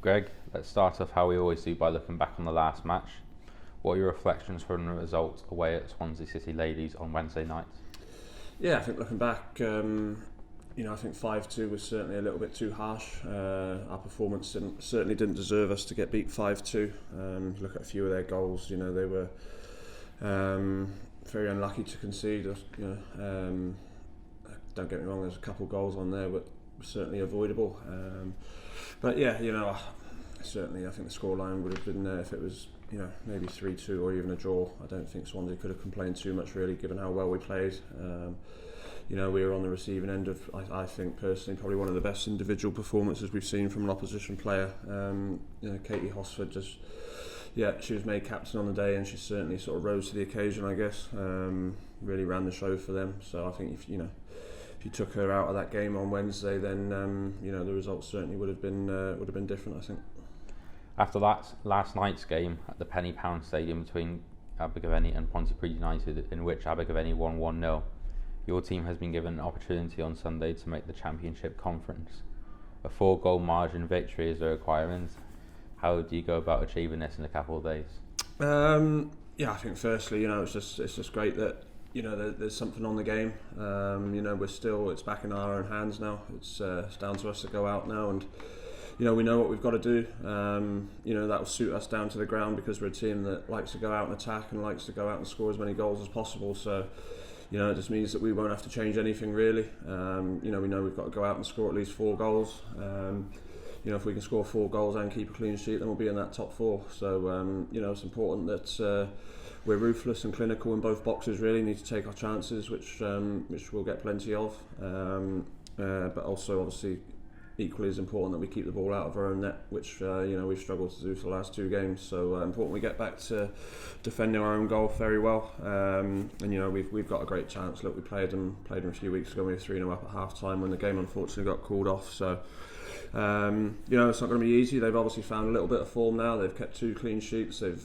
Greg, let's start off how we always do by looking back on the last match. What are your reflections from the result away at Swansea City Ladies on Wednesday night? Yeah, I think looking back, I think 5-2 was certainly a little bit too harsh. Our performance certainly didn't deserve us to get beat 5-2. Look at a few of their goals, they were very unlucky to concede. Don't get me wrong, there's a couple of goals on there, but certainly avoidable. But yeah, certainly I think the scoreline would have been there if it was, maybe 3-2 or even a draw. I don't think Swansea could have complained too much really, given how well we played. We were on the receiving end of, I think personally, probably one of the best individual performances we've seen from an opposition player. Katie Hosford she was made captain on the day, and she certainly sort of rose to the occasion, I guess. Really ran the show for them. So I think if you took her out of that game on Wednesday, then the results certainly would have been different, I think. After last night's game at the Penny Pound Stadium between Abergavenny and Pontypridd United, in which Abergavenny won 1-0, your team has been given an opportunity on Sunday to make the Championship Conference. A 4-goal margin victory is a requirement. How do you go about achieving this in a couple of days? I think firstly, it's just great that there's something on the game. It's back in our own hands now. It's down to us to go out now, and we know what we've got to do. That will suit us down to the ground, because we're a team that likes to go out and attack and likes to go out and score as many goals as possible. So it just means that we won't have to change anything really. We know we've got to go out and score at least 4 goals. If we can score 4 goals and keep a clean sheet, then we'll be in that top 4. So it's important that we're ruthless and clinical in both boxes. Really need to take our chances, which we'll get plenty of. But also, obviously, equally as important that we keep the ball out of our own net, which we've struggled to do for the last 2 games. So important we get back to defending our own goal very well. And we've got a great chance. Look, we played them a few weeks ago. We were 3-0 up at half time when the game unfortunately got called off. So it's not going to be easy. They've obviously found a little bit of form now. They've kept 2 clean sheets. They've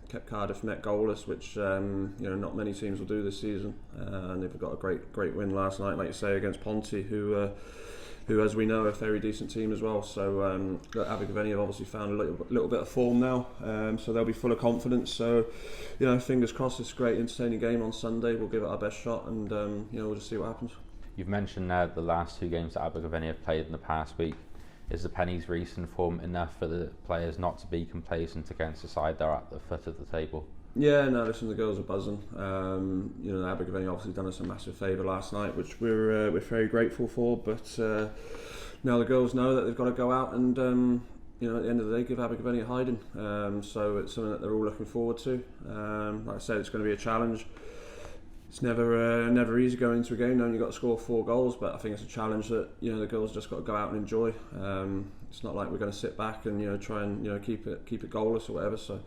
kept Cardiff Met goalless, which not many teams will do this season. And they've got a great win last night, like you say, against Ponty, who, as we know, are a very decent team as well. So Abergavenny have obviously found a little bit of form now, so they'll be full of confidence. So fingers crossed, it's a great entertaining game on Sunday. We'll give it our best shot, and we'll just see what happens. You've mentioned the last 2 games that Abergavenny have played in the past week. Is the Penny's recent form enough for the players not to be complacent against the side they're at the foot of the table? Yeah, no, listen, the girls are buzzing. Abergavenny obviously done us a massive favour last night, which we're very grateful for. But now the girls know that they've got to go out and at the end of the day, give Abergavenny a hiding. So it's something that they're all looking forward to. Like I said, it's going to be a challenge. It's never easy going into a game knowing you've got to score 4 goals, but I think it's a challenge that the girls just got to go out and enjoy. It's not like we're going to sit back and try and keep it goalless or whatever. So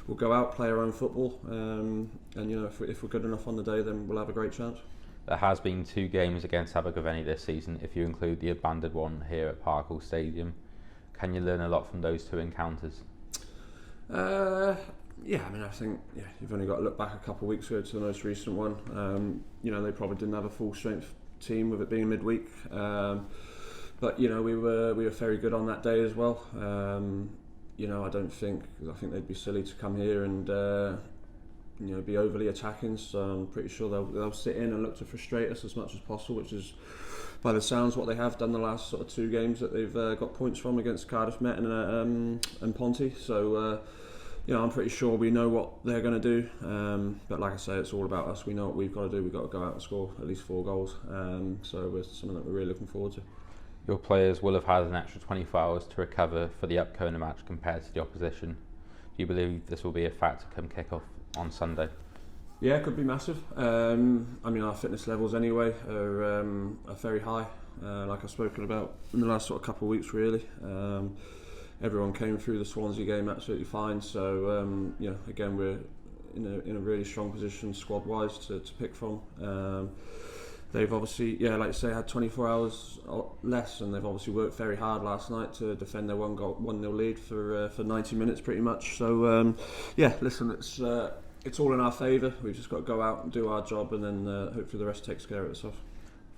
we'll go out, play our own football, and if we're good enough on the day, then we'll have a great chance. There has been 2 games against Abergavenny this season, if you include the abandoned one here at Parkhill Stadium. Can you learn a lot from those 2 encounters? I think you've only got to look back a couple of weeks ago to the most recent one. They probably didn't have a full strength team with it being midweek, but we were very good on that day as well. I think they'd be silly to come here and be overly attacking. So I'm pretty sure they'll sit in and look to frustrate us as much as possible, which is, by the sounds, what they have done the last sort of 2 games that they've got points from against Cardiff Met and Ponty. So. I'm pretty sure we know what they're going to do, but like I say, it's all about us. We know what we've got to do. We've got to go out and score at least 4 goals, so it's something that we're really looking forward to. Your players will have had an extra 24 hours to recover for the upcoming match compared to the opposition. Do you believe this will be a factor come kick-off on Sunday? Yeah, it could be massive. Our fitness levels anyway are very high, like I've spoken about in the last sort of couple of weeks really. Everyone came through the Swansea game absolutely fine, so again, we're in a really strong position squad wise to pick from. They've obviously, like you say, had 24 hours less, and they've obviously worked very hard last night to defend their 1-0 lead for 90 minutes pretty much. So listen, it's all in our favour. We've just got to go out and do our job, and then hopefully the rest takes care of itself.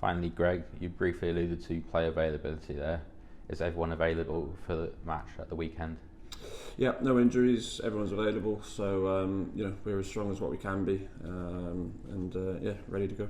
Finally, Greg, you briefly alluded to player availability there. is everyone available for the match at the weekend? Yeah, no injuries, everyone's available, so we're as strong as what we can be, and ready to go.